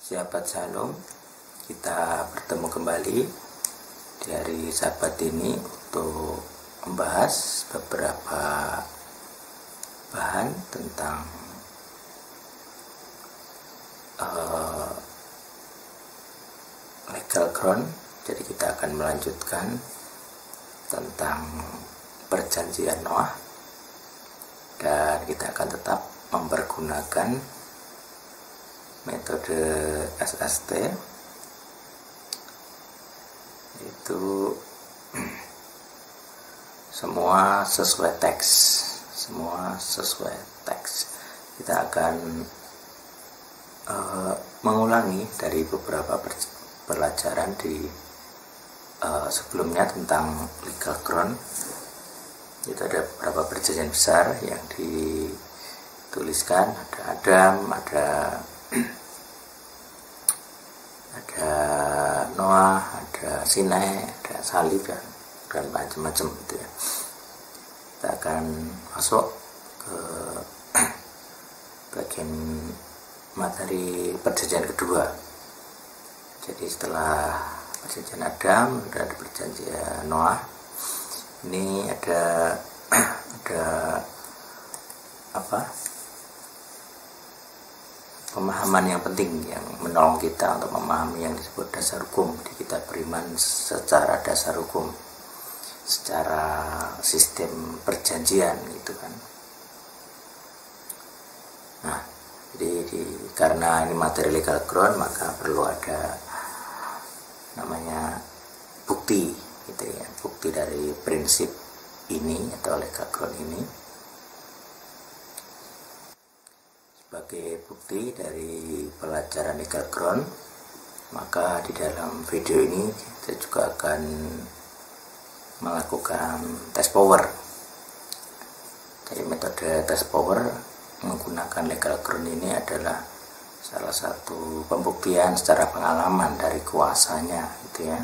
Sahabat Shalom, kita bertemu kembali di hari Sabat ini untuk membahas beberapa bahan tentang legal ground. Jadi kita akan melanjutkan tentang perjanjian Noah, dan kita akan tetap mempergunakan metode SST, itu semua sesuai teks. Kita akan mengulangi dari beberapa pelajaran di sebelumnya tentang legal ground. Itu ada beberapa perjanjian besar yang dituliskan, ada Adam, ada Noah, ada Sinai, ada salib, dan macam-macam gitu ya. Kita akan masuk ke bagian materi perjanjian kedua. Jadi setelah perjanjian Adam, ada perjanjian Noah. Ini ada pemahaman yang penting yang menolong kita untuk memahami yang disebut dasar hukum di kitab beriman secara dasar hukum, secara sistem perjanjian gitu kan. Nah, jadi karena ini materi legal ground, maka perlu ada namanya bukti gitu ya, bukti dari prinsip ini atau legal ground ini. Sebagai bukti dari pelajaran legal ground, maka di dalam video ini kita juga akan melakukan tes power. Jadi metode tes power menggunakan legal ground ini adalah salah satu pembuktian secara pengalaman dari kuasanya gitu ya.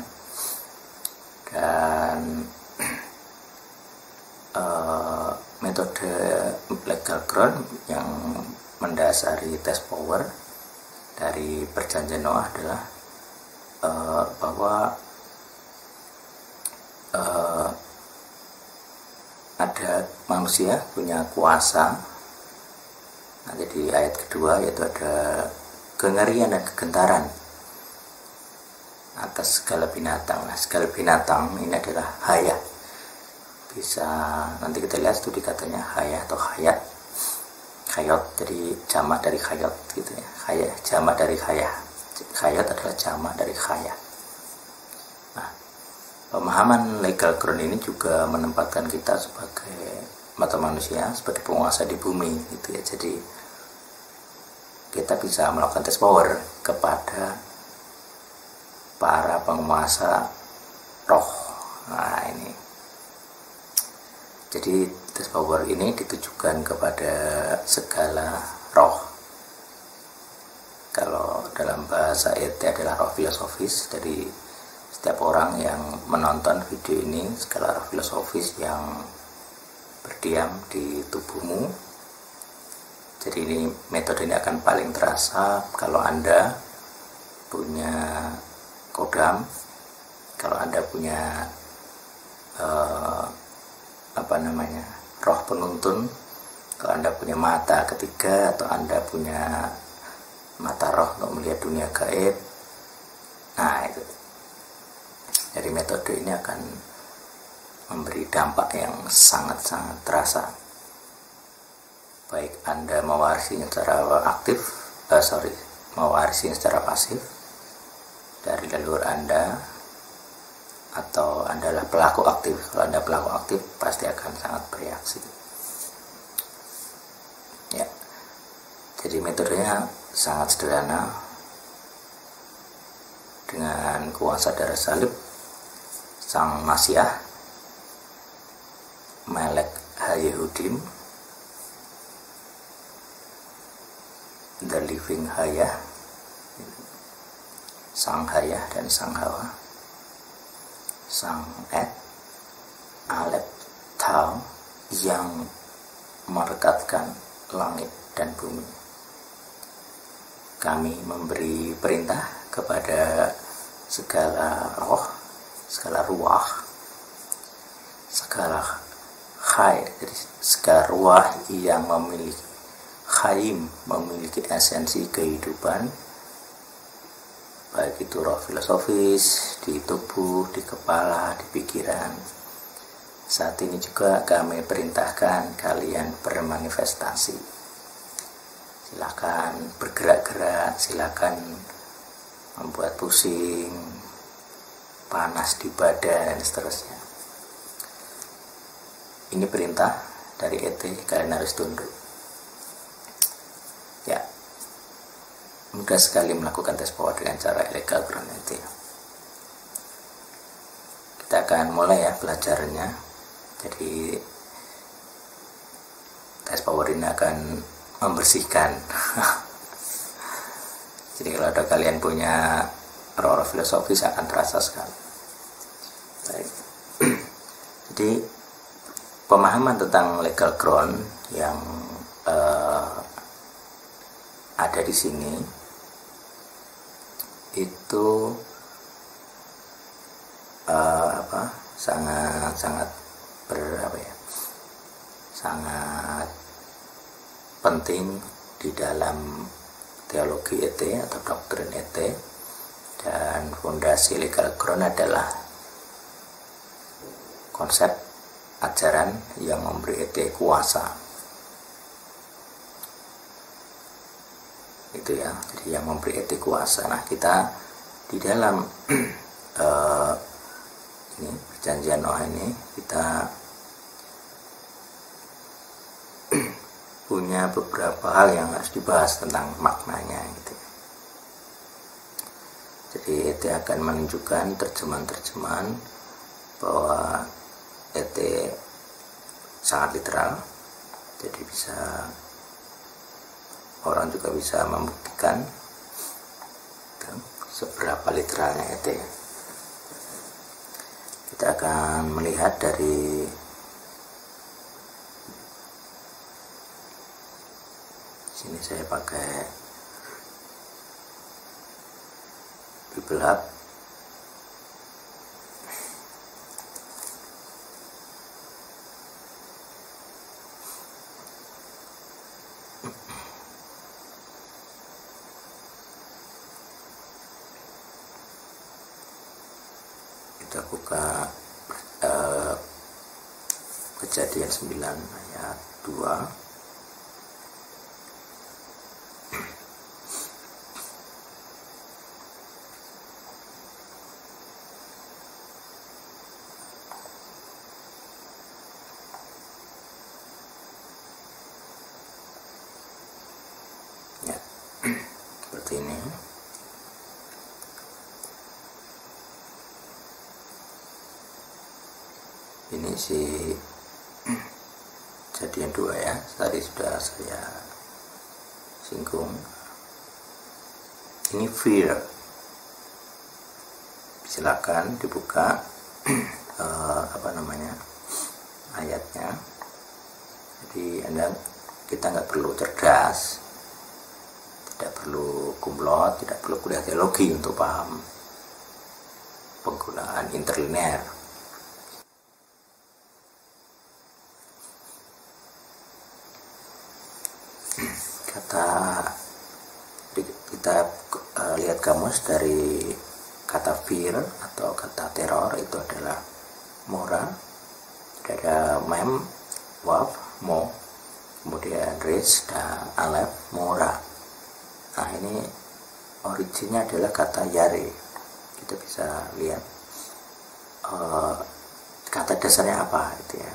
Dan metode legal ground yang mendasari tes power dari perjanjian Noah adalah bahwa ada manusia punya kuasa. Nah, jadi ayat kedua yaitu ada kengerian dan kegentaran atas segala binatang. Nah, segala binatang ini adalah hayat. Bisa nanti kita lihat studi katanya hayat atau hayat. Khayot, jadi jamak dari khayot gitu ya. Khayat, jamak dari khayat. Khayot adalah jamak dari khayat. Nah, pemahaman legal ground ini juga menempatkan kita sebagai mata manusia, sebagai penguasa di bumi gitu ya. Jadi kita bisa melakukan tes power kepada para penguasa roh. Nah, ini jadi tes power ini ditujukan kepada segala roh. Kalau dalam bahasa ET adalah roh filosofis. Jadi setiap orang yang menonton video ini, segala roh filosofis yang berdiam di tubuhmu. Jadi ini metode ini akan paling terasa kalau Anda punya kodam, kalau Anda punya roh penuntun, kalau Anda punya mata ketiga, atau Anda punya mata roh untuk melihat dunia gaib. Nah, itu dari metode ini akan memberi dampak yang sangat-sangat terasa, baik Anda mewarisinya secara aktif, mewarisinya secara pasif dari leluhur Anda, atau Anda adalah pelaku aktif. Kalau Anda pelaku aktif, pasti akan sangat bereaksi. Ya, jadi metodenya sangat sederhana. Dengan kuasa darah salib Sang Masiah, Melek HaYehudim, The Living Hayah, Sang Hayah dan Sang Hawa, Sang Et, Alep, Tau, yang merekatkan langit dan bumi. kami memberi perintah kepada segala roh, segala ruah, segala khay, jadi segala ruah yang memiliki khaim, memiliki esensi kehidupan, baik itu roh filosofis, di tubuh, di kepala, di pikiran. Saat ini juga kami perintahkan kalian bermanifestasi. Silakan bergerak-gerak, silakan membuat pusing, panas di badan, dan seterusnya. Ini perintah dari ET, kalian harus tunduk. Ya, mudah sekali melakukan tes power dengan cara Elegal Ground ET. Kita akan mulai ya belajarnya. Jadi tes power ini akan membersihkan. Jadi kalau ada kalian punya roh filosofis akan terasa sekali. Baik. Jadi pemahaman tentang legal ground yang ada di sini itu sangat sangat penting di dalam teologi ET atau doktrin ET, dan fondasi legal ground adalah konsep ajaran yang memberi ET kuasa. Itu ya, jadi yang memberi ET kuasa. Nah, kita di dalam ini perjanjian Noah ini kita punya beberapa hal yang harus dibahas tentang maknanya gitu. Jadi ET akan menunjukkan terjemahan-terjemahan bahwa ET sangat literal. Jadi orang juga bisa membuktikan seberapa literalnya ET. Kita akan melihat dari sini, saya pakai Bible Hub. Kita buka Kejadian 9 ayat 2. Ya, seperti ini. Ini si Kejadian 2 ya, tadi sudah saya singgung. Ini fear. Silakan dibuka ayatnya. Jadi kita nggak perlu cerdas, tidak perlu kumlot, tidak perlu kuliah teologi untuk paham penggunaan interlinear. Kita lihat kamus dari kata fear atau kata teror itu adalah mora, ada mem, waf, mo, kemudian res dan alef, mora. Nah, ini originnya adalah kata yare. Kita bisa lihat kata dasarnya apa itu ya.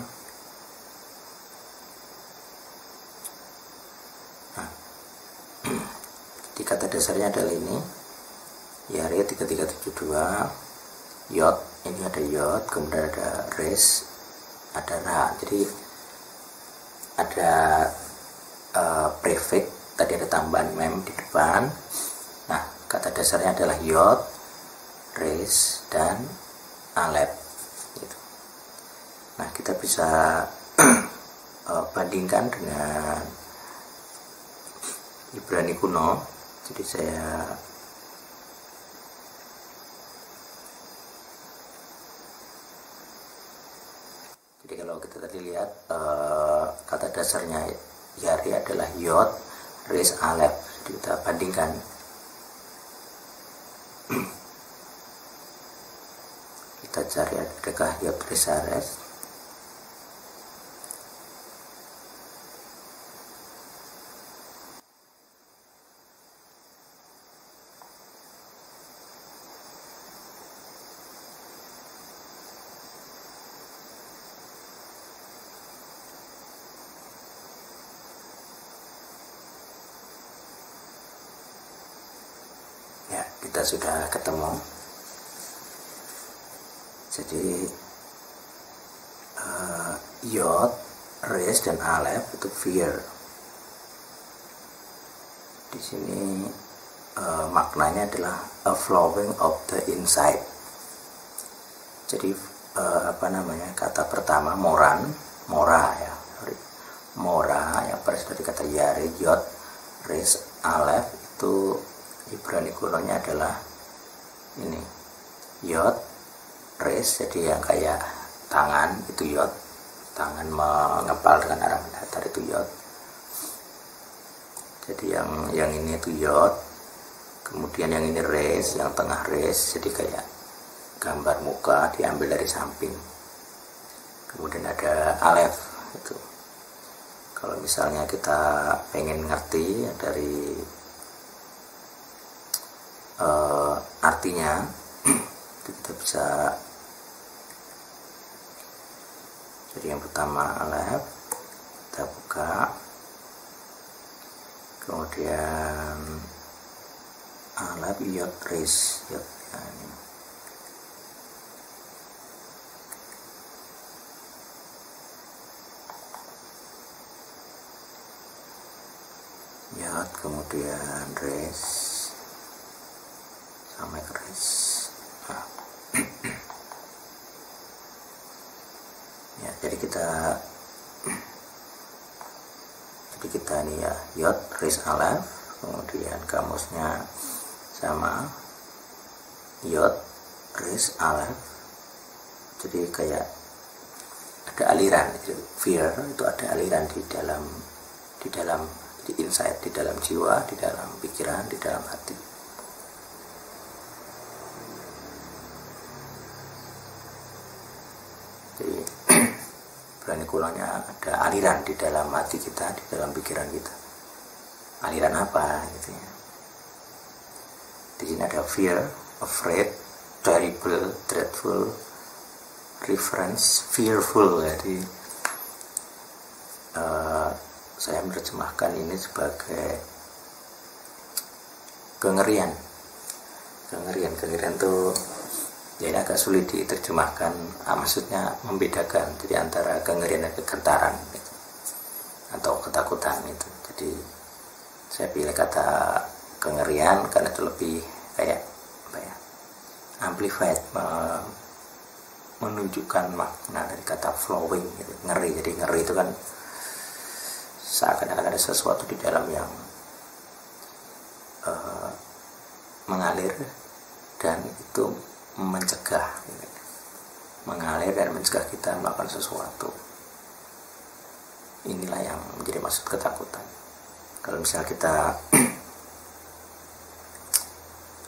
Di kata dasarnya adalah ini Yare 3372, yod, ini ada yod, kemudian ada res, ada ra. Jadi ada prefix, tadi ada tambahan mem di depan. Nah, kata dasarnya adalah yod, res, dan alef gitu. Nah, kita bisa bandingkan dengan Ibrani kuno. Jadi kalau kita tadi lihat kata dasarnya Yari adalah Yod, Res, Alef. Jadi kita bandingkan. Kita cari adakah Yod, Res, Res. Ya, kita sudah ketemu. Jadi Yod, Res, dan Alef itu fear. Di sini maknanya adalah a flowing of the inside. Jadi kata pertama mora ya, mora yang berasal dari kata Yari, Yod, Res, Alef itu Ibrani kunonya adalah ini Yod, Res, jadi yang kayak tangan itu Yod, tangan mengepal dengan arah mendatar itu Yod. Jadi yang ini itu Yod, kemudian yang ini Res, yang tengah Res, jadi kayak gambar muka diambil dari samping. Kemudian ada Alef itu. Kalau misalnya kita pengen ngerti dari artinya, kita bisa. Jadi yang pertama Alef, kita buka, kemudian Alef, Yod, Res, Yod, nah ini. Yod, kemudian Res, sampai ke Res. Nah. Ya, jadi kita ini ya Yod, Res, Alef, kemudian kamusnya sama Yod, Res, Alef. Jadi kayak ada aliran, fear itu ada aliran di dalam di inside, di dalam jiwa, di dalam pikiran, di dalam hati. Jadi berani kulanya ada aliran di dalam hati kita, di dalam pikiran kita. Aliran apa gitu ya. Di sini ada fear, afraid, terrible, dreadful, reference, fearful. Jadi saya menerjemahkan ini sebagai kengerian itu ya ini agak sulit diterjemahkan, maksudnya membedakan jadi antara kengerian dan kegentaran gitu, atau ketakutan itu. Jadi saya pilih kata kengerian karena itu lebih kayak amplified, menunjukkan makna dari kata flowing gitu. Ngeri, jadi ngeri itu kan seakan-akan ada sesuatu di dalam yang mengalir dan itu mencegah gitu. Mengalir dan mencegah kita melakukan sesuatu. Inilah yang menjadi maksud ketakutan. Kalau misalnya kita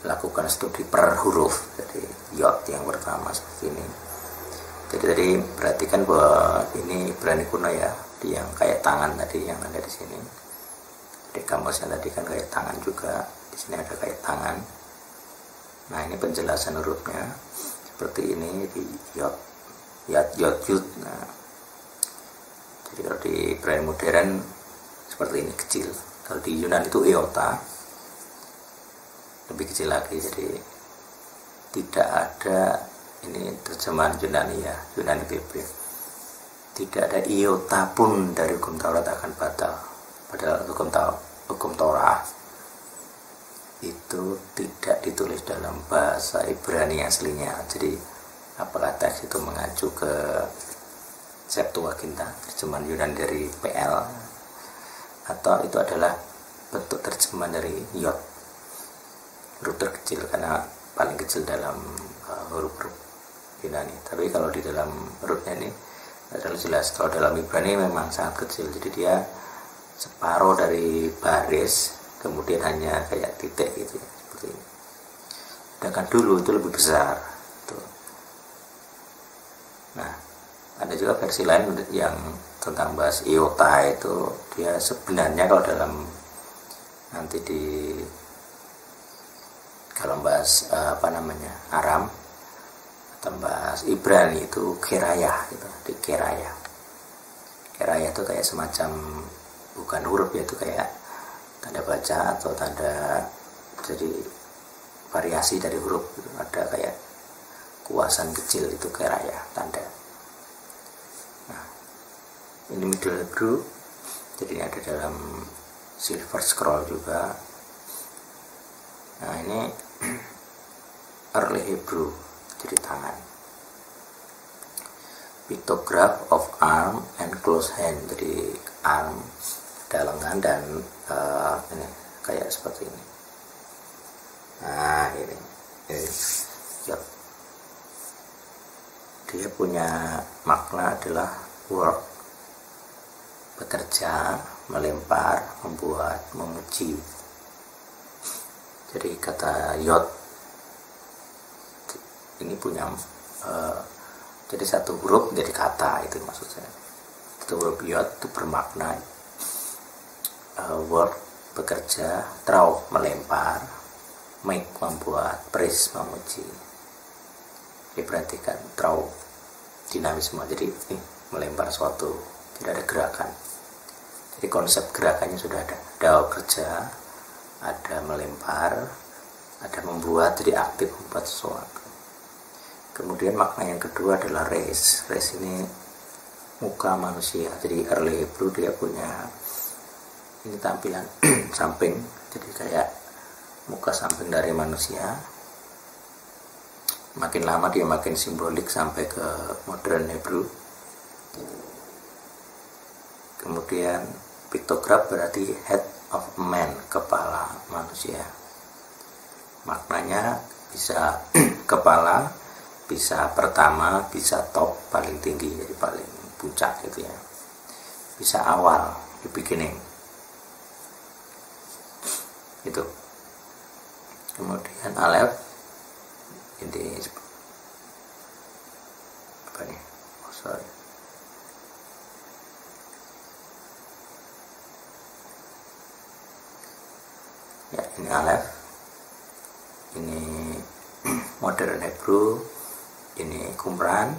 lakukan studi per huruf, jadi Yod yang pertama seperti ini. Jadi tadi perhatikan bahwa ini Ibrani kuno ya, yang kayak tangan tadi yang ada di sini. Jadi kamusnya tadi kan kayak tangan juga, di sini ada kayak tangan. Nah ini penjelasan hurufnya seperti ini di Yod, Yod. Nah, jadi kalau di Ibrani modern seperti ini kecil. Kalau di Yunani itu iota, lebih kecil lagi. Jadi tidak ada, ini terjemahan Yunani ya, Yunani BB, tidak ada iota pun dari hukum Taurat akan batal. Padahal hukum Taurat itu tidak ditulis dalam bahasa Ibrani aslinya. Jadi apakah teks itu mengacu ke Septuaginta, terjemahan Yunani dari PL, atau itu adalah bentuk terjemahan dari Yod. huruf terkecil karena paling kecil dalam huruf-huruf Yunani. Tapi kalau di dalam hurufnya ini adalah jelas. Kalau dalam Ibrani memang sangat kecil, jadi dia separuh dari baris, kemudian hanya kayak titik gitu ya, seperti ini. Sedangkan dulu itu lebih besar. Tuh. Nah, ada juga versi lain yang tentang bahas iota itu, dia sebenarnya kalau dalam nanti kalau bahas Aram atau bahas Ibrani itu kerayah gitu, di kerayah itu kayak semacam bukan huruf ya, itu kayak tanda baca atau tanda, jadi variasi dari huruf gitu. Ada kayak kuasan kecil itu kerayah tanda. Nah, ini Middle Hebrew, jadi ada dalam Silver Scroll juga. Nah, ini Early Hebrew, jadi tangan. Pictograph of arm and close hand, jadi arm ada lengan dan ini kayak seperti ini. Nah, ini yep. Dia punya makna adalah work, bekerja, melempar, membuat, memuji. Jadi kata yod ini punya jadi satu huruf menjadi kata, itu maksud saya. Satu huruf yod itu bermakna work, bekerja, trau, melempar, make, membuat, praise, memuji. Diperhatikan trau, dinamisme, jadi melempar suatu, tidak ada gerakan. Jadi konsep gerakannya sudah ada kerja, ada melempar, ada membuat, jadi aktif membuat sesuatu. Kemudian makna yang kedua adalah raise. Raise ini muka manusia. Jadi Early Hebrew dia punya ini tampilan samping, jadi kayak muka samping dari manusia. Makin lama dia makin simbolik sampai ke modern Hebrew. Kemudian pictograph berarti head of man, kepala manusia. Maknanya bisa kepala, bisa pertama, bisa top, paling tinggi, jadi paling puncak gitu ya. Bisa awal, the beginning. Itu. Kemudian Aleph ini apa nih? Oh, sorry. Ya, ini Aleph. Ini modern Hebrew, ini Qumran,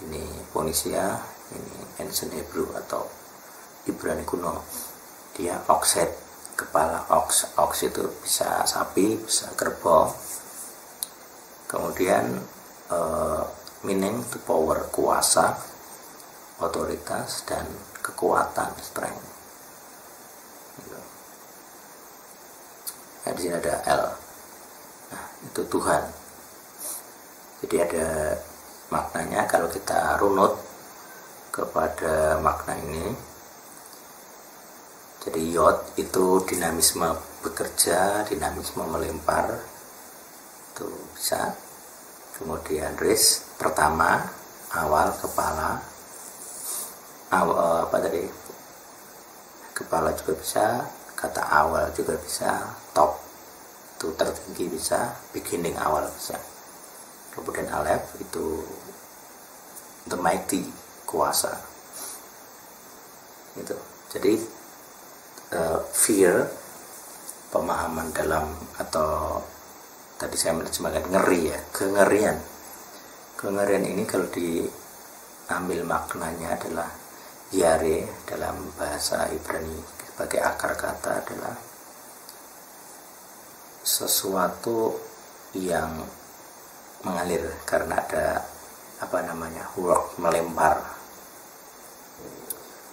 ini Phoenicia, ini Ancient Hebrew atau Ibrani kuno. Dia oxhead, kepala ox. Ox itu bisa sapi, bisa kerbau. Kemudian meaning to power, kuasa, otoritas dan kekuatan, strength. Nah, di sini ada L. Nah, itu Tuhan. Jadi ada maknanya kalau kita runut kepada makna ini. Jadi yod itu dinamisme bekerja, dinamisme melempar, itu bisa. Kemudian ris pertama, awal, kepala, kepala juga bisa, kata awal juga bisa, top itu tertinggi bisa, beginning awal bisa. Kemudian Aleph itu the mighty, kuasa. Itu. Jadi fear, pemahaman dalam, atau tadi saya menerjemahkan ngeri ya, kengerian. Kengerian ini kalau diambil maknanya adalah yare dalam bahasa Ibrani sebagai akar kata adalah sesuatu yang mengalir karena ada work, melempar.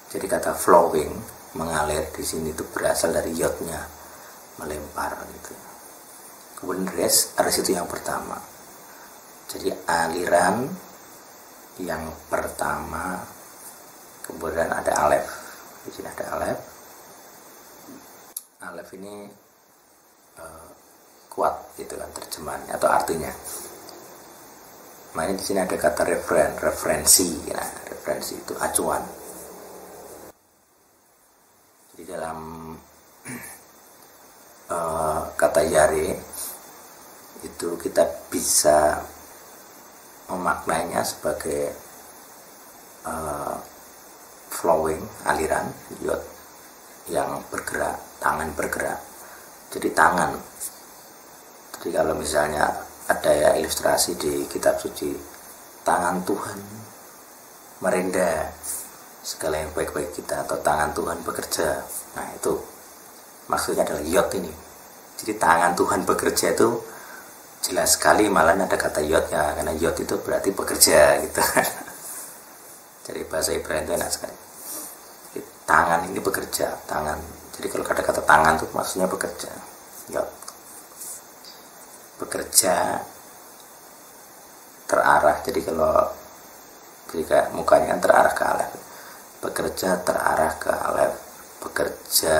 Jadi kata flowing, mengalir di sini itu berasal dari yodnya, melempar gitu. Kemudian res itu yang pertama. Jadi aliran yang pertama. Kemudian ada Aleph. Di sini ada Aleph. Aleph ini kuat, itu kan terjemahannya atau artinya. Makanya di sini ada kata referensi. Nah, referensi itu acuan. Di dalam kata yare itu kita bisa memaknainya sebagai flowing, aliran yod yang bergerak, tangan bergerak. Jadi tangan. Jadi kalau misalnya ada ya ilustrasi di kitab suci, tangan Tuhan merendah segala yang baik-baik kita, atau tangan Tuhan bekerja. Nah itu maksudnya adalah yod ini. Jadi tangan Tuhan bekerja itu jelas sekali, malah ada kata yodnya, karena yod itu berarti bekerja gitu. Jadi bahasa Ibrani itu enak sekali. Jadi, tangan ini bekerja, tangan. Jadi kalau ada kata tangan itu maksudnya bekerja, yod. Bekerja terarah. Jadi kalau jika mukanya kan terarah ke alef, bekerja terarah ke alef, bekerja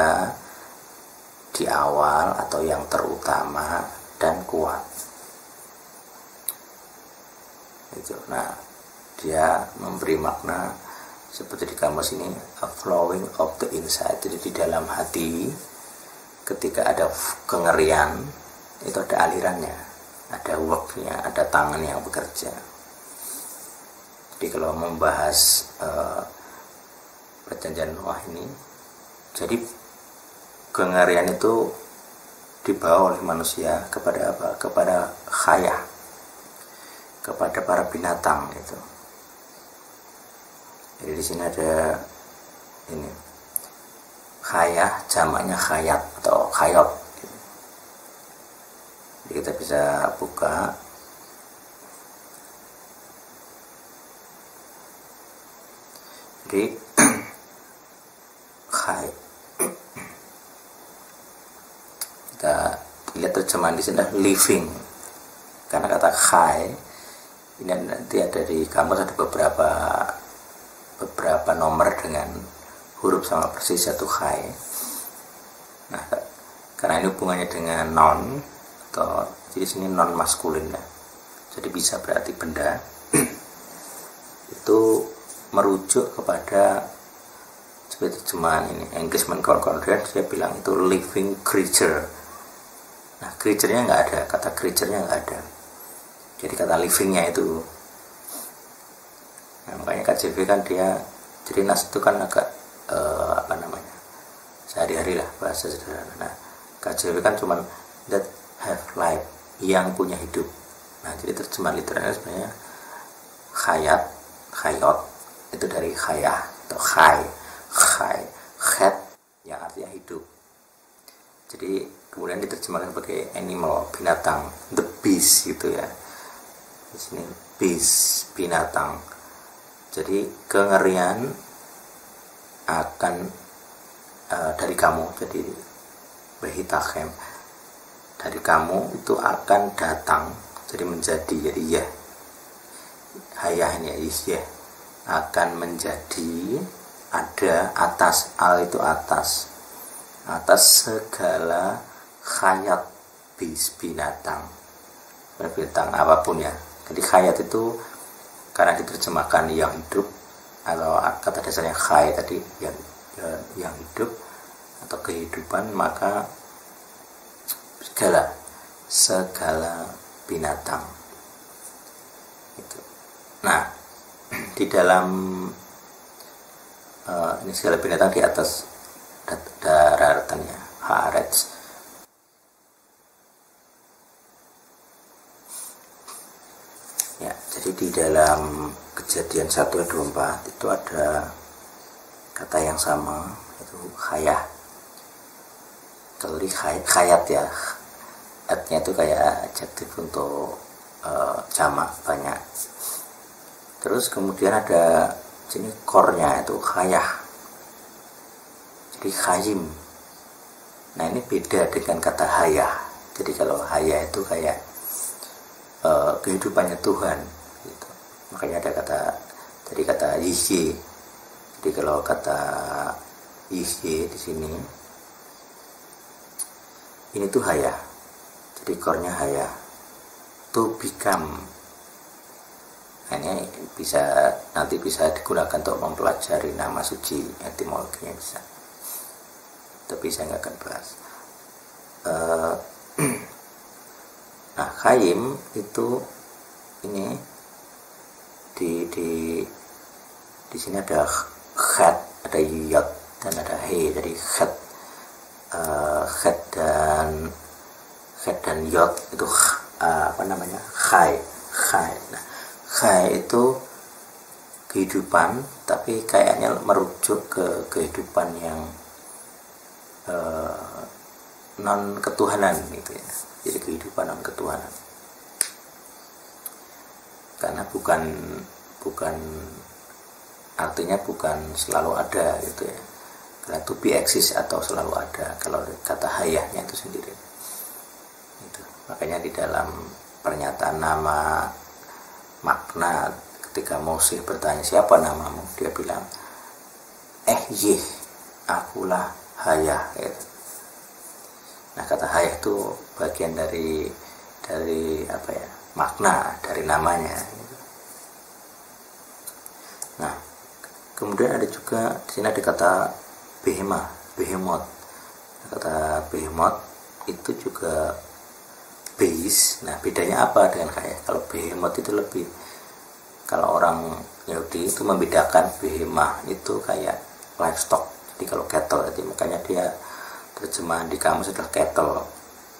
di awal atau yang terutama dan kuat. Itu. Nah, dia memberi makna seperti di kamus ini, a flowing of the inside. Jadi di dalam hati ketika ada kengerian itu ada alirannya, ada worknya, ada tangan yang bekerja. Jadi kalau membahas perjanjian Noah ini, jadi kengerian itu dibawa oleh manusia kepada apa? Kepada khayah, kepada para binatang itu. Jadi di sini ada ini khayah, jamaknya khayat atau khayot. Jadi kita bisa buka jadi khay, kita lihat terjemahan di sini living, karena kata khay ini nanti ada di kamus, ada beberapa nomor dengan huruf sama persis satu khay. Nah, karena ini hubungannya dengan noun, atau jadi sini non maskulin ya. Jadi bisa berarti benda. Itu merujuk kepada seperti terjemahan ini Engagement Concordance, saya bilang itu living creature. Nah, creature-nya nggak ada, kata creature-nya nggak ada. Jadi kata living-nya itu. Nah, makanya KJV kan dia, jadi nas itu kan agak sehari-hari lah bahasa sederhana. Nah, KJV kan cuman that have life, yang punya hidup. Nah, jadi terjemahan literalnya sebenarnya khayot itu dari khayah atau khat yang artinya hidup. Jadi kemudian diterjemahkan sebagai animal, binatang, the beast gitu ya. Di sini beast, binatang. Jadi kengerian akan dari kamu, jadi behitachem, dari kamu itu akan datang, jadi menjadi, jadi ya hayahnya ya akan menjadi, ada atas, al itu atas segala khayat, binatang apapun ya. Jadi khayat itu karena diterjemahkan yang hidup, atau kata dasarnya khay tadi yang hidup atau kehidupan, maka segala binatang itu. Nah, di dalam ini segala binatang di atas daratannya haaretz. Ya, jadi di dalam Kejadian 1 ayat 24 itu ada kata yang sama, itu khayah. Jadi khayat ya, artinya itu kayak adjektif untuk jamak banyak. Terus kemudian ada sini core-nya itu khayah, jadi khayim. Nah, ini beda dengan kata hayah. Jadi kalau hayah itu kayak kehidupannya Tuhan gitu. Makanya ada kata yihye. Jadi kalau kata yihye di sini, ini tuh hayah, Jadi core-nya haya. To become. Ini nanti bisa digunakan untuk mempelajari nama suci, etimologinya bisa. Tapi saya nggak akan bahas. Nah, Chaim itu ini di sini ada khat, ada yod dan ada he. Jadi khat dan yod itu chai. Nah, chai itu kehidupan, tapi kayaknya merujuk ke kehidupan yang non ketuhanan gitu ya. Jadi kehidupan non ketuhanan. Karena bukan artinya bukan selalu ada gitu ya. Karena to be exist atau selalu ada, kalau kata hayahnya itu sendiri. Itu. Makanya di dalam pernyataan nama makna, ketika Moshe bertanya siapa namamu, dia bilang akulah hayah gitu. Nah, kata hayah itu bagian dari apa ya, makna dari namanya gitu. Nah, kemudian ada juga di sini ada kata behemoth. Kata behemoth itu juga base. Nah, bedanya apa dengan hayah? Kalau behemoth itu lebih, kalau orang Yahudi itu membedakan behemah itu kayak livestock. Jadi kalau cattle, jadi makanya dia terjemahan di kamus adalah cattle,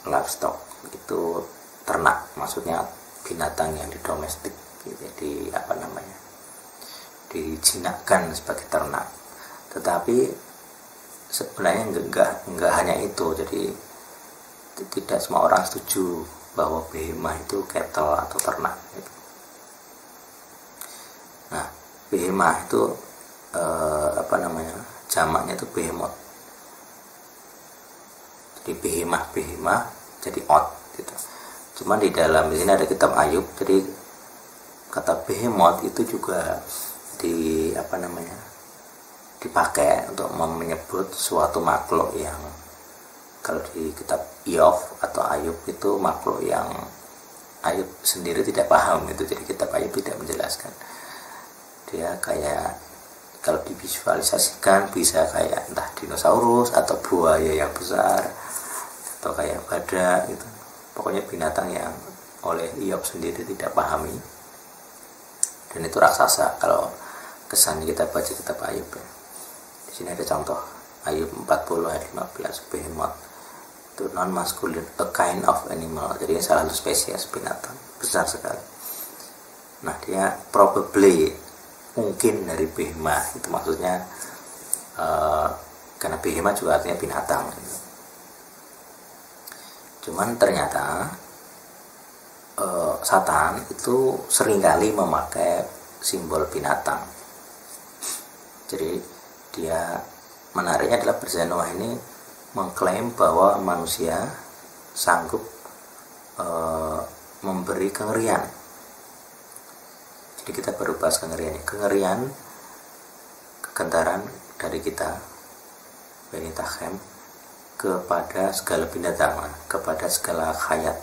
livestock itu ternak, maksudnya binatang yang didomestik gitu, jadi dijinakkan sebagai ternak. Tetapi sebenarnya enggak hanya itu, jadi tidak semua orang setuju bahwa behemah itu cattle atau ternak gitu. Nah, behemah itu jamaknya itu behemoth. Jadi behemah jadi ot gitu. Cuman di sini ada kitab Ayub, jadi kata behemoth itu juga dipakai untuk menyebut suatu makhluk yang, kalau di kitab Iov atau Ayub itu makhluk yang Ayub sendiri tidak paham itu. Jadi kitab Ayub tidak menjelaskan. Dia kayak, kalau divisualisasikan bisa kayak entah dinosaurus atau buaya yang besar atau kayak badak gitu. Pokoknya binatang yang oleh Iov sendiri tidak pahami. Dan itu raksasa kalau kesan kita baca kitab Ayub. Di sini ada contoh Ayub 40 ayat 15, behemoth itu non masculine, a kind of animal. Jadi salah satu spesies binatang besar sekali. Nah, dia probably, mungkin dari behemah, itu maksudnya karena behemah juga artinya binatang gitu. Cuman ternyata Satan itu seringkali memakai simbol binatang. Jadi dia menariknya adalah perjanjian Noah ini mengklaim bahwa manusia sanggup memberi kengerian. Jadi kita baru bahas kengerian, kegentaran dari kita, Beni Tachem, kepada segala binatang, kepada segala hayat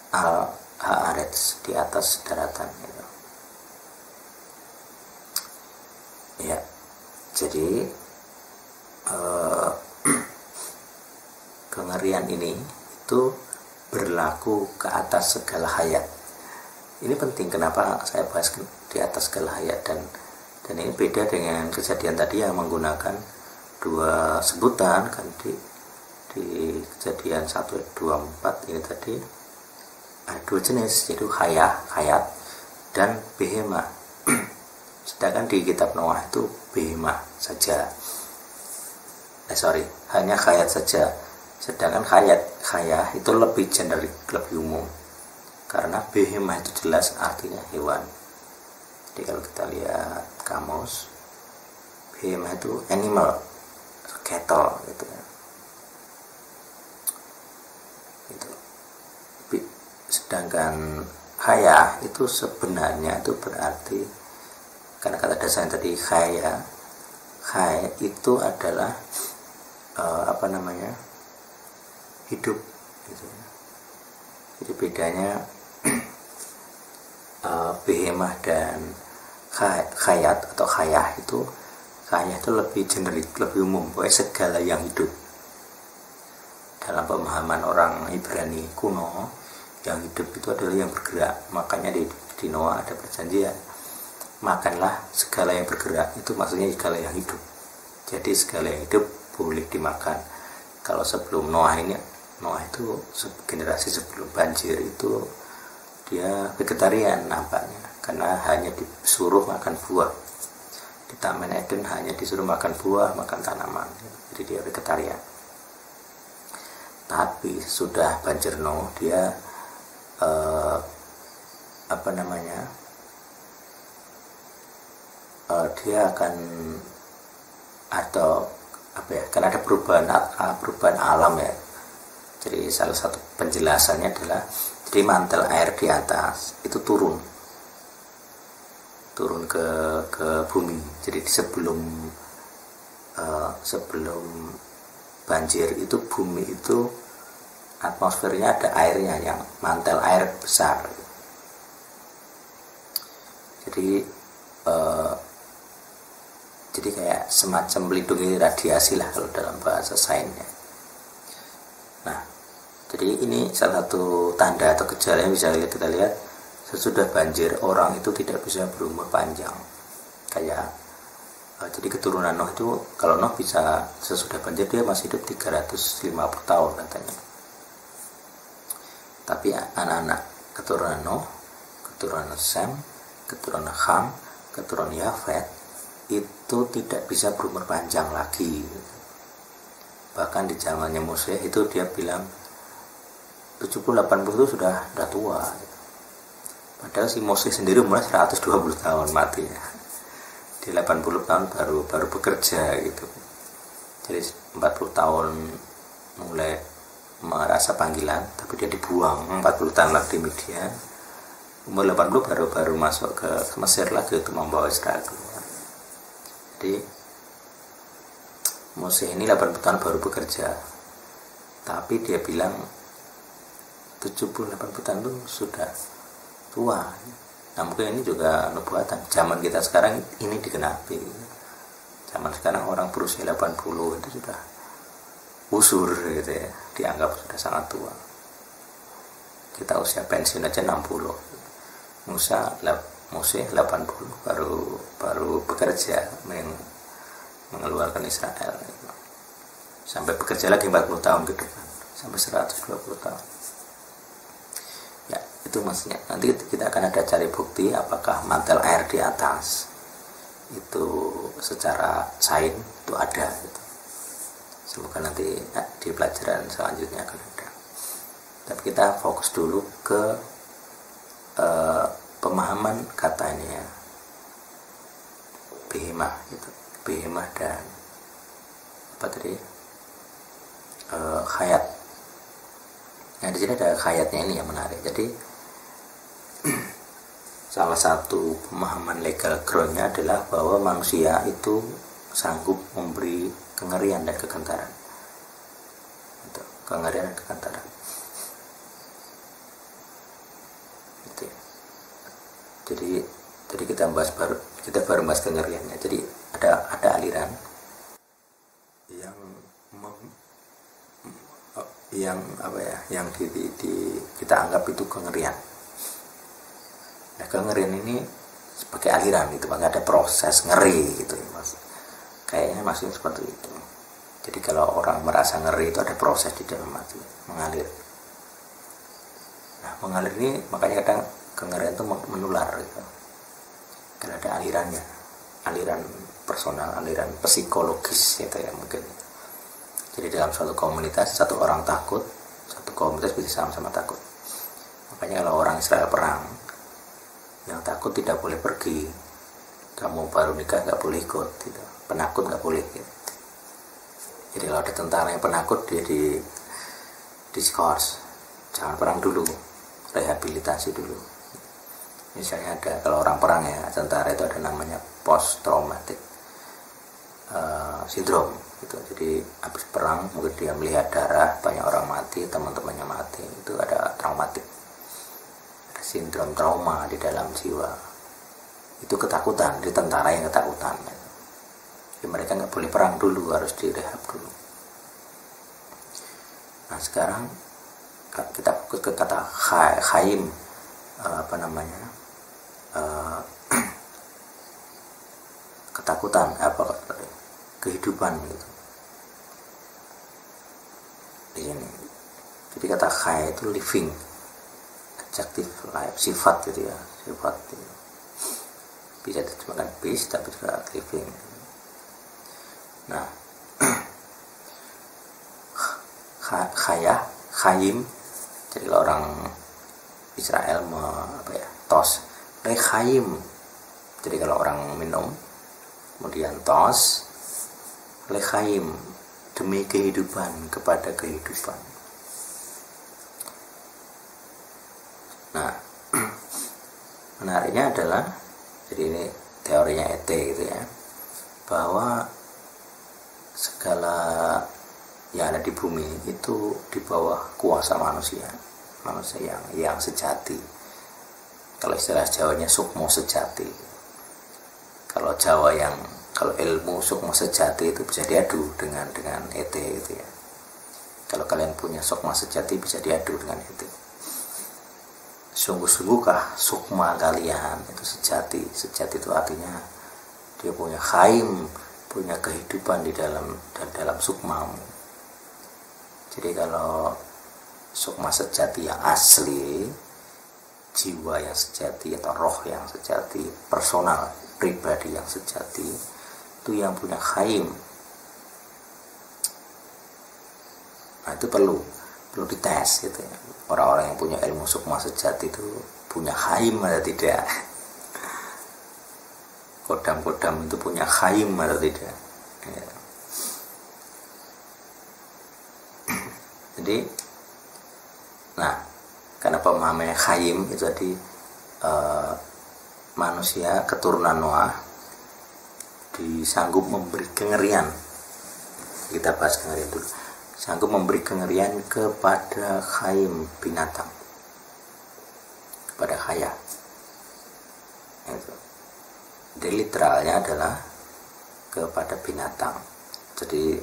al-haaretz, di atas daratan gitu. Ya, jadi kengerian ini itu berlaku ke atas segala hayat. Ini penting, kenapa saya bahas di atas segala hayat, dan ini beda dengan kejadian tadi yang menggunakan dua sebutan kan. Di kejadian 1:24 ini tadi ada dua jenis, yaitu hayat dan behemah. Sedangkan di kitab Noah itu behemah saja, hanya hayat saja. Sedangkan hayah itu lebih generik, lebih umum, karena behemah itu jelas artinya hewan. Jadi kalau kita lihat kamus, behemah itu animal, cattle gitu ya. Gitu. Sedangkan hayah itu sebenarnya itu berarti, karena kata dasarnya tadi hayah itu adalah hidup gitu. Jadi bedanya behemah dan khayat atau khayah itu lebih generik, lebih umum, pokoknya segala yang hidup. Dalam pemahaman orang Ibrani kuno, yang hidup itu adalah yang bergerak. Makanya di Noah ada perjanjian, makanlah segala yang bergerak, itu maksudnya segala yang hidup. Jadi segala yang hidup boleh dimakan. Kalau sebelum Noah itu generasi sebelum banjir itu dia vegetarian nampaknya, karena hanya disuruh makan buah. Di Taman Eden hanya disuruh makan buah, makan tanaman, jadi dia vegetarian. Tapi sudah banjir Noah, dia dia akan karena ada perubahan alam ya. Jadi salah satu penjelasannya adalah, jadi mantel air di atas itu turun ke bumi. Jadi sebelum banjir itu bumi itu atmosfernya ada airnya, yang mantel air besar. Jadi kayak semacam melindungi radiasi lah kalau dalam bahasa sainsnya. Nah, jadi ini salah satu tanda atau gejala yang bisa kita lihat sesudah banjir, orang itu tidak bisa berumur panjang. Jadi keturunan Nuh itu, kalau Nuh bisa sesudah banjir dia masih hidup 350 tahun katanya. Tapi anak-anak keturunan Nuh, keturunan Sem, keturunan Ham, keturunan Yafet itu tidak bisa berumur panjang lagi. Bahkan di zamannya Mose itu dia bilang 70-80 itu sudah tua. Padahal si Mose sendiri umur 120 tahun matinya. Di 80 tahun baru bekerja gitu. Jadi 40 tahun mulai merasa panggilan, tapi dia dibuang 40 tahun lagi di Midian. Umur 80 baru masuk ke Mesir lagi untuk membawa Israel keluar. Jadi Mose ini 80 tahun baru bekerja, tapi dia bilang 70-80 tahun itu sudah tua. Nah mungkin ini juga nubuatan. Zaman kita sekarang ini digenapi. Zaman sekarang orang berusia 80 itu sudah usur gitu ya, dianggap sudah sangat tua. Kita usia pensiun aja 60. Mose 80 baru bekerja mengeluarkan Israel. Sampai bekerja lagi 40 tahun ke depan, sampai 120 tahun. Ya, itu maksudnya. Nanti kita akan ada cari bukti apakah mantel air di atas itu secara sains itu ada gitu. Semoga nanti di pelajaran selanjutnya akan ada. Tapi kita fokus dulu ke pemahaman kata ini ya, behemah gitu. Behemah dan khayat. Nah di sini ada khayatnya ini yang menarik. Jadi salah satu pemahaman legal groundnya adalah bahwa manusia itu sanggup memberi kengerian dan kegentaran. Kengerian dan kegentaran. Gitu. Jadi kita baru bahas kengeriannya. Jadi ada aliran yang kita anggap itu kengerian. Nah kengerian ini sebagai aliran itu, makanya ada proses ngeri gitu mas. Kayaknya masih seperti itu. Jadi kalau orang merasa ngeri itu ada proses di dalam hati, mengalir. Nah mengalir ini makanya kadang kengerian itu menular gitu. Karena ada alirannya, aliran personal, aliran psikologis gitu ya mungkin. Jadi dalam suatu komunitas, satu orang takut, satu komunitas bisa sama-sama takut. Makanya kalau orang Israel perang, yang takut tidak boleh pergi. Kamu baru nikah nggak boleh ikut, gitu. Penakut nggak boleh. Gitu. Jadi kalau ada tentara yang penakut, dia di diskors, jangan perang dulu, rehabilitasi dulu. Misalnya ada, kalau orang perang ya, tentara itu ada namanya post traumatic syndrome. gitu. Jadi habis perang mungkin dia melihat darah, banyak orang mati, teman-temannya mati, itu ada traumatik, ada sindrom trauma di dalam jiwa. Itu ketakutan, di tentara yang ketakutan. Jadi mereka nggak boleh perang dulu, harus direhab dulu. Nah sekarang kita fokus ke kata khaim, ketakutan, kehidupan gitu di sini. Jadi kata khay itu living, adjective life, sifat gitu ya, sifat gitu. Bisa diterjemahkan peace tapi juga living. Nah khayim, jadi kalau orang Israel tos lechaim, jadi kalau orang minum kemudian tos lechaim, demi kehidupan, kepada kehidupan. Nah menariknya adalah, jadi ini teorinya ET gitu ya, bahwa segala yang ada di bumi itu di bawah kuasa manusia yang sejati. Kalau istilah Jawanya sukmo sejati. Kalau ilmu sukmo sejati itu bisa diadu dengan ET gitu ya. Kalau kalian punya sukma sejati bisa diadu dengan ET. Sungguh-sungguhkah sukma kalian itu sejati? Sejati itu artinya dia punya khaim, punya kehidupan di dalam sukmamu. Jadi kalau sukma sejati yang asli, jiwa yang sejati atau roh yang sejati, personal, pribadi yang sejati, itu yang punya khaim. Nah itu perlu dites gitu ya. Orang-orang yang punya ilmu sukma sejati itu punya khaim atau tidak? Kodam-kodam itu punya khaim atau tidak? Ya. Jadi, nah, karena pemahamannya khaim itu tadi manusia keturunan Noah disanggup memberi kengerian. Kita bahas kengerian dulu. Sanggup memberi kengerian kepada khaim, binatang, kepada khaya. Itu. Jadi literalnya adalah kepada binatang. Jadi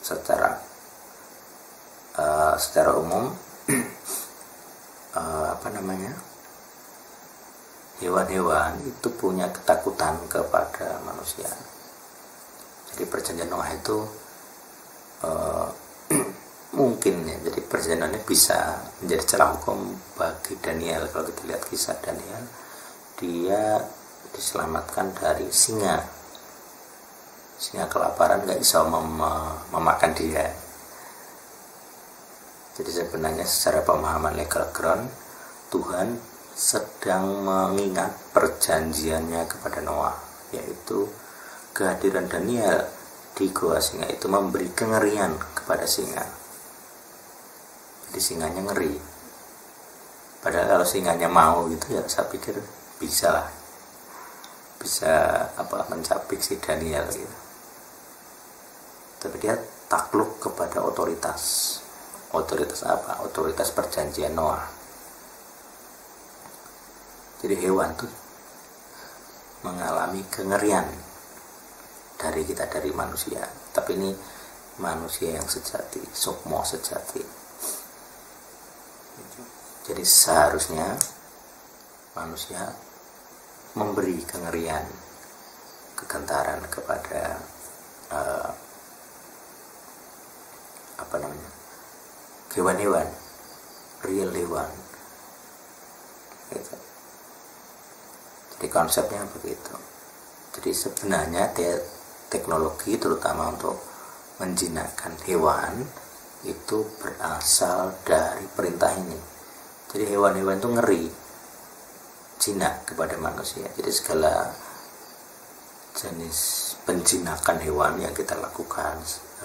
secara umum hewan-hewan itu punya ketakutan kepada manusia. Jadi perjanjian Noah itu mungkin ya, jadi perjanjiannya bisa menjadi celah hukum bagi Daniel. Kalau kita lihat kisah Daniel, dia diselamatkan dari singa kelaparan, nggak bisa memakan dia. Jadi sebenarnya secara pemahaman legal ground, Tuhan sedang mengingat perjanjiannya kepada Noah, yaitu kehadiran Daniel di gua singa itu memberi kengerian kepada singa. Jadi singanya ngeri. Padahal kalau singanya mau gitu ya, saya pikir bisa mencapik si Daniel gitu. Tapi dia takluk kepada otoritas apa? Otoritas perjanjian Noah. Jadi hewan tuh mengalami kengerian dari manusia. Tapi ini manusia yang sejati, sukmo sejati. Jadi seharusnya manusia memberi kengerian, kegentaran kepada hewan-hewan, real hewan gitu. Jadi konsepnya begitu. Jadi sebenarnya teknologi terutama untuk menjinakkan hewan itu berasal dari perintah ini. Jadi hewan-hewan itu ngeri, jinak kepada manusia. Jadi segala jenis penjinakan hewan yang kita lakukan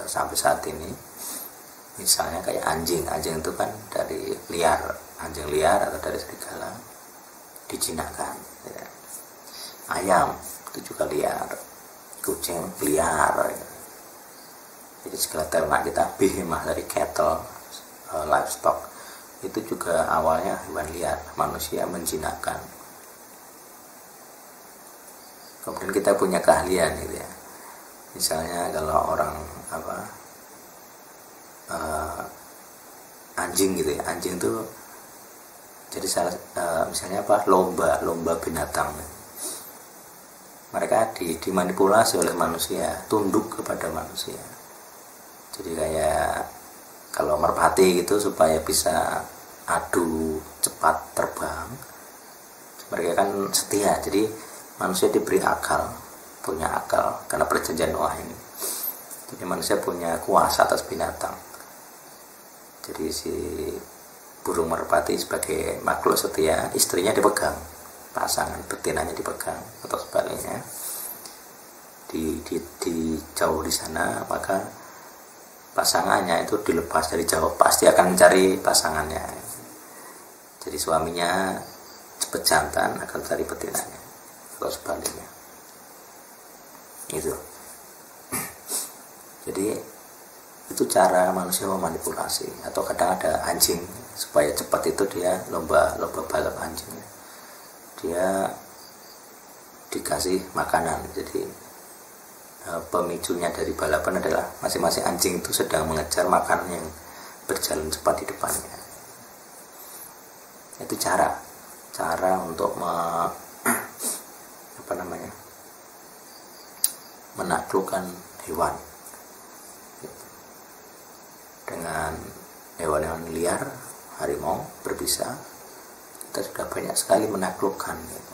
sampai saat ini, misalnya kayak anjing itu kan dari anjing liar atau dari serigala dijinakkan ya. Ayam itu juga liar, kucing liar ya. Jadi segala ternak kita, behemah dari cattle, livestock, itu juga awalnya hewan liar, manusia menjinakkan. Kemudian kita punya keahlian gitu ya. Misalnya kalau orang anjing gitu ya, anjing tuh jadi misalnya lomba binatang. Mereka dimanipulasi oleh manusia, tunduk kepada manusia. Jadi kayak kalau merpati gitu supaya bisa adu cepat terbang, mereka kan setia. Jadi manusia diberi akal, punya akal karena perjanjian Noah ini. Jadi manusia punya kuasa atas binatang. Jadi si burung merpati sebagai makhluk setia, istrinya dipegang, pasangan betinanya dipegang, atau sebaliknya di jauh di sana, maka pasangannya itu dilepas dari jauh, pasti akan mencari pasangannya. Jadi suaminya cepet jantan akan cari betinanya, atau sebaliknya. Itu. Jadi itu cara manusia memanipulasi. Atau kadang ada anjing, supaya cepat itu dia lomba balap anjing, dia dikasih makanan. Jadi pemicunya dari balapan adalah masing-masing anjing itu sedang mengejar makanan yang berjalan cepat di depannya. Itu cara untuk menaklukkan hewan. Dengan hewan-hewan liar, harimau berbisa, kita sudah banyak sekali menaklukkan gitu.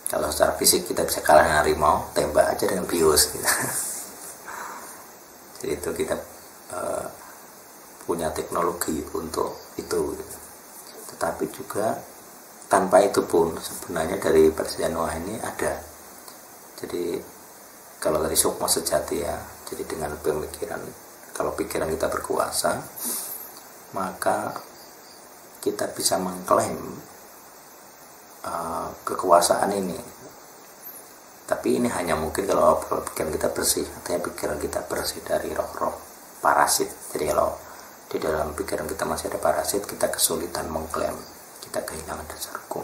Kalau secara fisik kita bisa kalah dengan harimau, tembak aja dengan bius gitu. Jadi itu kita punya teknologi untuk itu gitu. Tetapi juga tanpa itu pun sebenarnya dari perjanjian Noah ini ada. Jadi kalau dari sukma sejati ya, jadi dengan pemikiran, kalau pikiran kita berkuasa, maka kita bisa mengklaim kekuasaan ini. Tapi ini hanya mungkin kalau pikiran kita bersih, artinya pikiran kita bersih dari roh-roh parasit. Jadi kalau di dalam pikiran kita masih ada parasit, kita kesulitan mengklaim, kita kehilangan dasar hukum.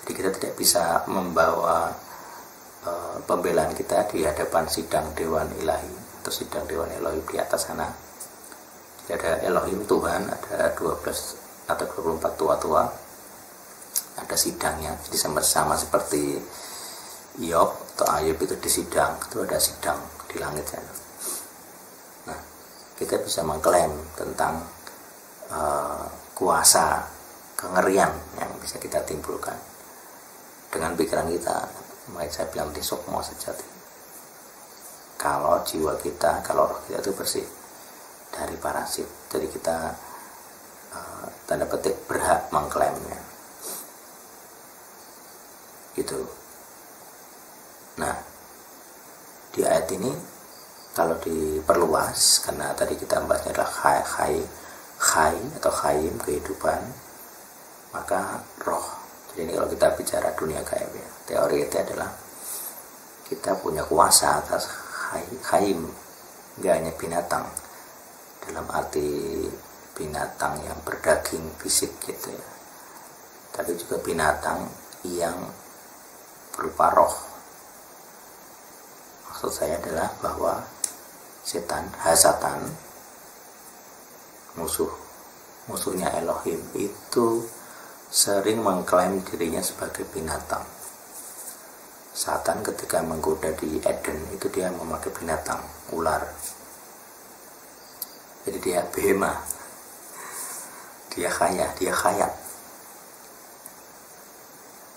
Jadi kita tidak bisa membawa pembelaan kita di hadapan sidang Dewan Ilahi atau sidang Dewan Elohim di atas sana. Jadi ada Elohim Tuhan, ada 12 atau 24 tua-tua, ada sidangnya. Jadi sama seperti Iyob atau Ayub itu di sidang, itu ada sidang di langit sana. Nah, kita bisa mengklaim tentang kuasa, kengerian yang bisa kita timbulkan dengan pikiran kita. Makanya saya bilang di sukma sejati. Kalau jiwa kita, kalau roh kita itu bersih dari parasit, jadi kita tanda petik berhak mengklaimnya. Gitu. Nah, di ayat ini kalau diperluas, karena tadi kita bahasnya adalah khai atau khaim, kehidupan, maka roh. Jadi ini kalau kita bicara dunia gaib ya, teori itu adalah kita punya kuasa atas khaim, nggak hanya binatang dalam arti binatang yang berdaging fisik gitu ya, tapi juga binatang yang berupa roh. Maksud saya adalah bahwa setan, hasatan, musuhnya Elohim itu sering mengklaim dirinya sebagai binatang. Satan ketika menggoda di Eden itu dia memakai binatang, ular. Jadi dia behemah, dia khayat.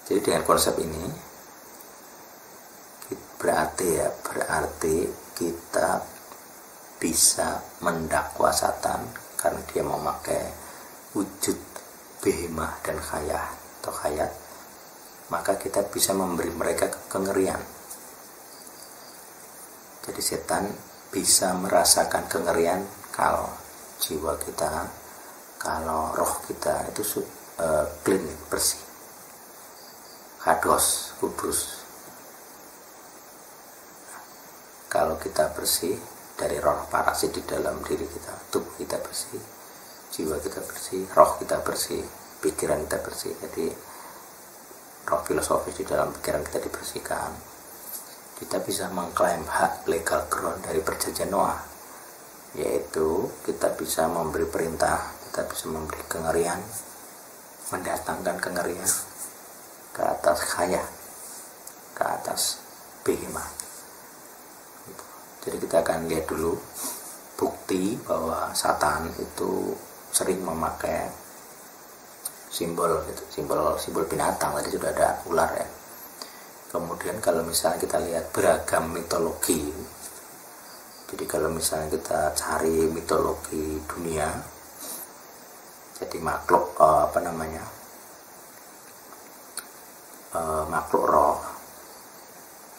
Jadi dengan konsep ini berarti kita bisa mendakwa Satan karena dia memakai wujud behemah dan khayat, maka kita bisa memberi mereka kengerian. Jadi setan bisa merasakan kengerian kalau jiwa kita, kalau roh kita itu clean, bersih, kados, kudus. Kalau kita bersih, dari roh parasit di dalam diri kita, tubuh kita bersih, jiwa kita bersih, roh kita bersih, pikiran kita bersih. Jadi roh filosofis di dalam pikiran kita dibersihkan. Kita bisa mengklaim hak legal ground dari perjanjian Noah, yaitu kita bisa memberi perintah, kita bisa memberi kengerian, mendatangkan kengerian ke atas Haya, ke atas Behemoth. Jadi kita akan lihat dulu bukti bahwa Satan itu sering memakai simbol binatang. Tadi sudah ada ular ya. Kemudian kalau misalnya kita lihat beragam mitologi, jadi kalau misalnya kita cari mitologi dunia, jadi makhluk makhluk roh,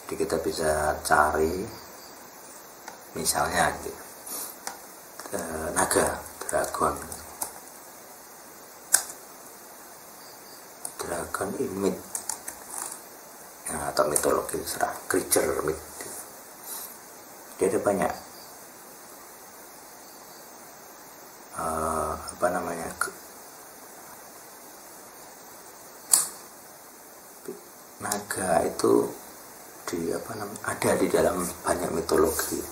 jadi kita bisa cari misalnya gitu, naga, dragon in myth, nah, atau mitologi serah creature myth. Dia ada banyak naga itu ada di dalam banyak mitologi.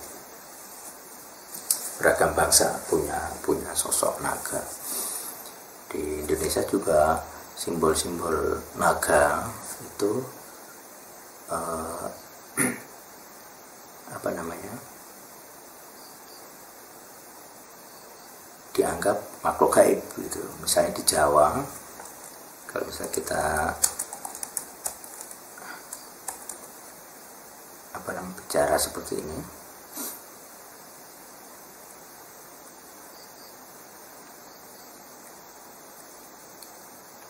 Beragam bangsa punya sosok naga. Di Indonesia juga simbol-simbol naga itu dianggap makhluk gaib gitu. Misalnya di Jawa, kalau misalnya kita bicara seperti ini,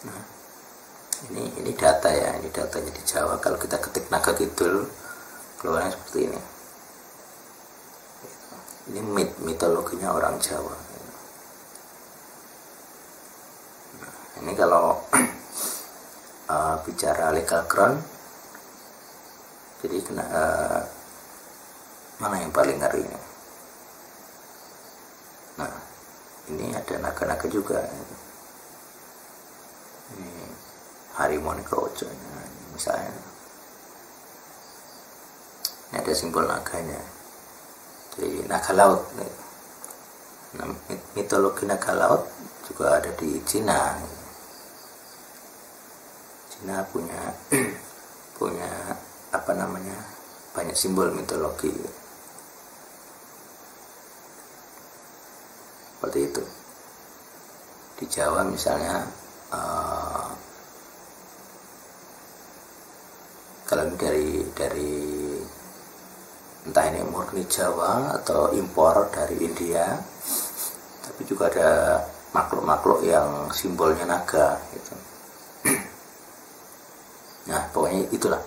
nah, ini data ya, ini datanya di Jawa. Kalau kita ketik naga kidul, keluarnya seperti ini. Ini mitologinya orang Jawa. Nah, ini kalau bicara legal ground, jadi mana yang paling ngeri ini? Nah, ini ada naga-naga juga. Ini harimau Krojo, misalnya. Ini ada simbol naganya. Jadi naga laut. Nah, mitologi naga laut juga ada di Cina. Cina punya banyak simbol mitologi seperti itu. Di Jawa misalnya, kalau dari entah ini murni Jawa atau impor dari India, tapi juga ada makhluk-makhluk yang simbolnya naga gitu. Nah, pokoknya itulah.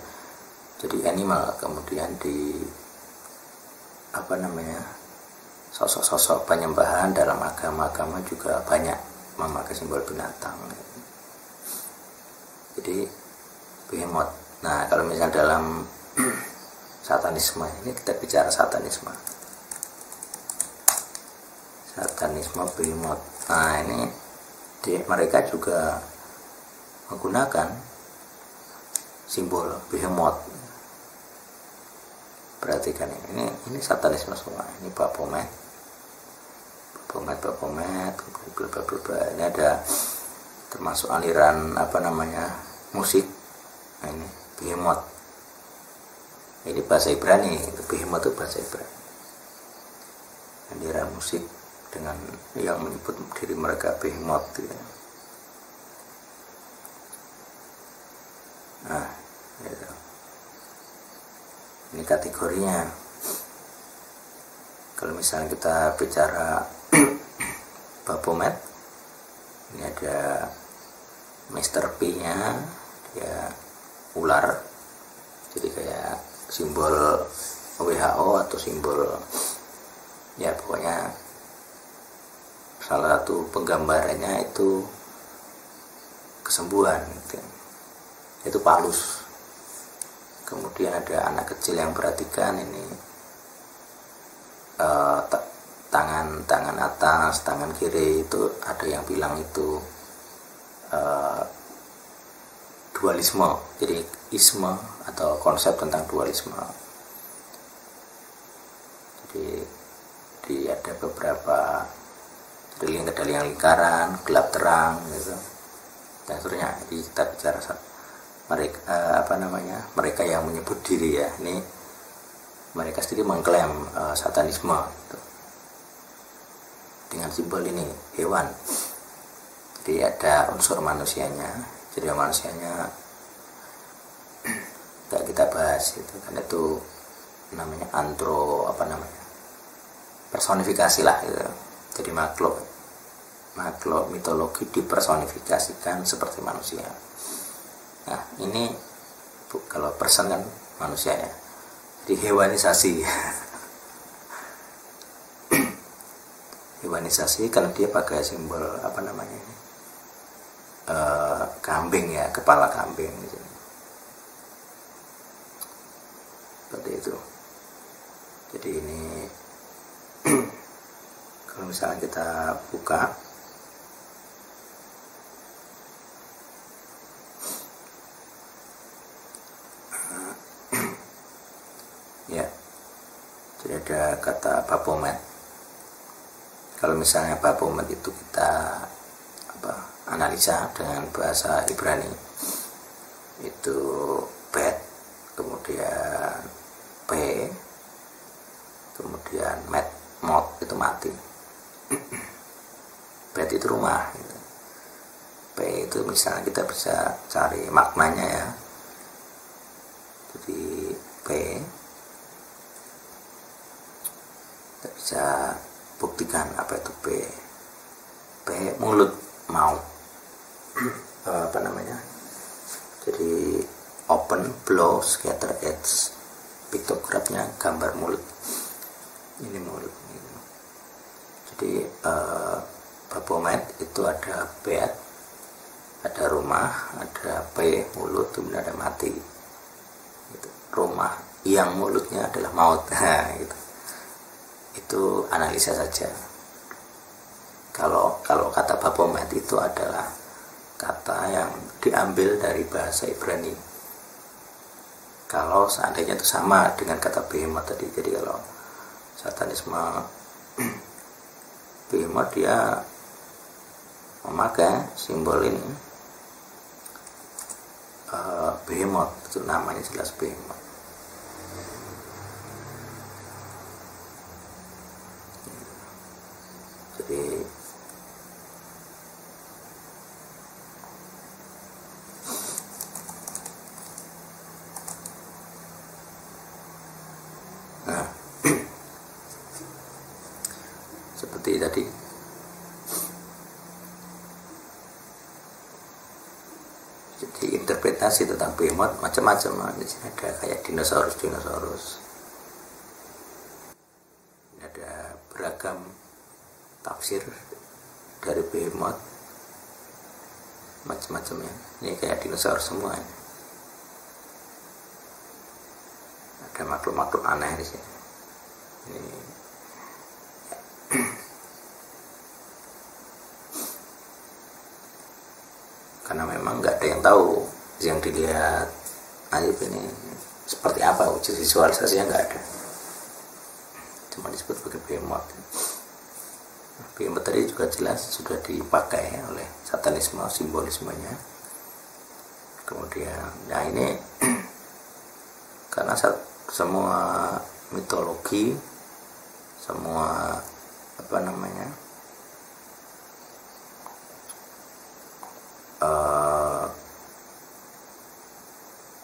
Jadi animal. Kemudian di sosok-sosok penyembahan dalam agama-agama juga banyak memakai simbol binatang. Jadi Behemoth. Nah, kalau misalnya dalam satanisme, ini kita bicara satanisme Behemoth. Nah, ini mereka juga menggunakan simbol Behemoth. Perhatikan ini satanisme semua. Ini Baphomet, ini ada termasuk aliran musik. Nah, ini Behemoth. Ini bahasa Ibrani, Behemoth itu bahasa Ibrani. Aliran musik dengan yang menyebut diri mereka Behemoth gitu. Nah, gitu. Ini kategorinya. Kalau misalnya kita bicara Baphomet, ini ada Mr. P-nya, dia ular. Jadi kayak simbol WHO atau simbol, ya pokoknya salah satu penggambarannya itu kesembuhan gitu. Itu Palus. Kemudian ada anak kecil yang perhatikan, ini tangan atas, tangan kiri, itu ada yang bilang itu dualisme, jadi isme atau konsep tentang dualisme. Jadi ada beberapa dari yang lingkaran, gelap terang gitu dan seterusnya. Jadi kita bicara mereka mereka yang menyebut diri ya, ini mereka sendiri mengklaim satanisme gitu. Dengan simbol ini hewan, jadi ada unsur manusianya. Jadi manusianya nggak kita bahas itu, karena itu namanya personifikasi lah gitu. Jadi makhluk mitologi dipersonifikasikan seperti manusia. Nah ini kalau person kan manusia ya, jadi hewanisasi. Hewanisasi karena dia pakai simbol kambing ya, kepala kambing gitu. Seperti itu. Jadi ini kalau misalnya kita buka ya, jadi ada kata Baphomet. Kalau misalnya Baphomet itu kita analisa dengan bahasa Ibrani, itu bet, kemudian p, kemudian mot itu mati. Bet itu rumah gitu. P itu misalnya kita bisa cari maknanya ya, jadi P kita bisa buktikan apa itu P mulut, mau jadi open, blow, scatter, edge. Piktografnya gambar mulut, ini mulut gitu. Jadi Baphomet itu ada bed, ada rumah, ada P mulut, kemudian ada mati gitu. Rumah yang mulutnya adalah maut. Gitu. Itu analisa saja. Kalau kata Baphomet itu adalah kata yang diambil dari bahasa Ibrani. Kalau seandainya itu sama dengan kata behemoth tadi, jadi kalau satanisme behemoth dia memakai simbol ini, behemoth itu namanya jelas behemoth. Jadi seperti tadi jadi interpretasi tentang behemoth macam-macam. Di sini ada kayak dinosaurus, ada beragam tafsir dari behemoth macam-macamnya. Ini kayak dinosaurus semua ini. Ada makhluk-makhluk aneh di sini. Ini karena memang nggak ada yang tahu yang dilihat Ayub ini seperti apa, wujud visualisasinya nggak ada, cuma disebut sebagai behemoth. Behemoth tadi juga jelas sudah dipakai oleh satanisme, simbolismenya. Kemudian ya ini karena semua mitologi, semua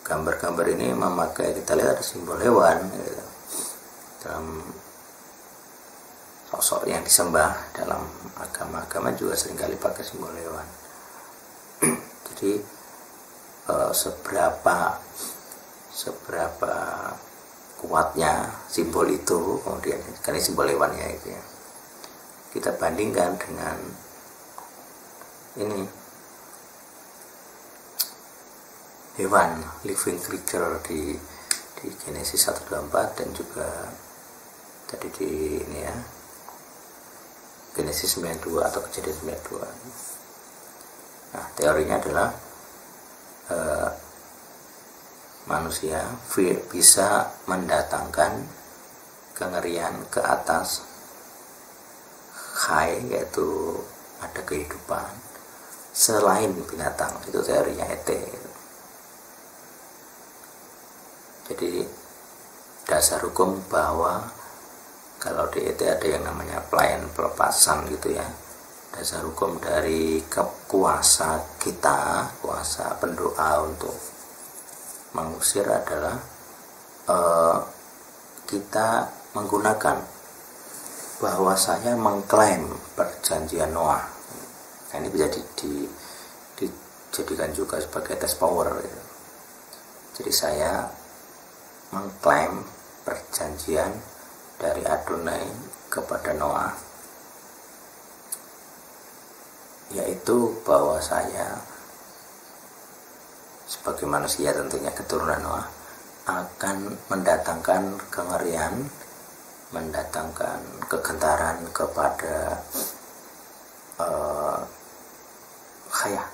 gambar-gambar ini memakai, kita lihat ada simbol hewan gitu. Dalam sosok yang disembah dalam agama juga seringkali pakai simbol hewan. Jadi seberapa kuatnya simbol itu, kemudian karena simbol hewannya itu ya, kita bandingkan dengan ini hewan living creature di Genesis 1:24 dan juga Jadi di ini ya, Genesis 92 atau Kejadian 92. Nah, teorinya adalah manusia bisa mendatangkan kengerian ke atas hai, yaitu ada kehidupan selain binatang. Itu teorinya ET. Jadi dasar hukum bahwa kalau di ET ada yang namanya pelayan pelepasan gitu ya. Dasar hukum dari kuasa kita, kuasa pendoa untuk mengusir adalah kita menggunakan bahwa saya mengklaim perjanjian Noah. Nah, ini bisa dijadikan juga sebagai test power gitu. Jadi saya mengklaim perjanjian dari Adonai kepada Noah, yaitu bahwa saya sebagai manusia, tentunya keturunan Noah, akan mendatangkan kengerian, mendatangkan kegentaran kepada khaya,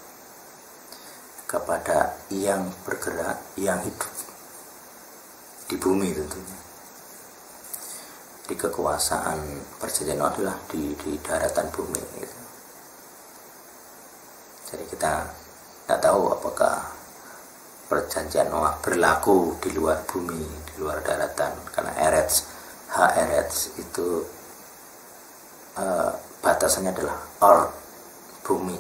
kepada yang bergerak, yang hidup di bumi tentunya. Di kekuasaan perjanjian Noah adalah di daratan bumi gitu. Jadi kita tidak tahu apakah perjanjian Noah berlaku di luar bumi, di luar daratan, karena Eretz itu batasannya adalah earth, bumi.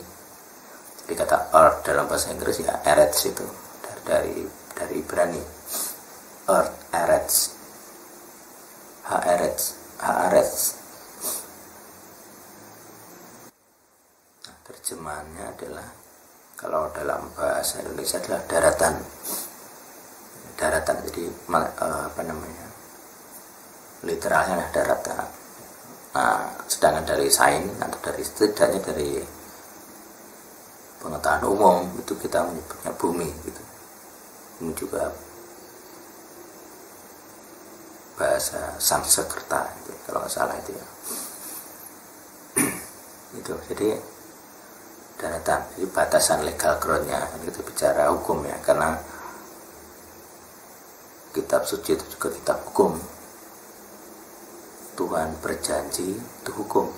Jadi kata earth dalam bahasa Inggris ya Eretz, itu dari Ibrani, earth, Eretz, Haaretz. Nah, terjemahannya adalah, kalau dalam bahasa Indonesia adalah daratan. Jadi literalnya adalah daratan. Nah, sedangkan dari sains atau dari setidaknya dari pengetahuan umum itu kita menyebutnya bumi gitu. Ini juga bahasa Sanskerta gitu, kalau nggak salah itu ya. Itu jadi daratan, jadi batasan legal groundnya, itu bicara hukum ya, karena kitab suci itu juga kitab hukum. Tuhan berjanji itu hukum.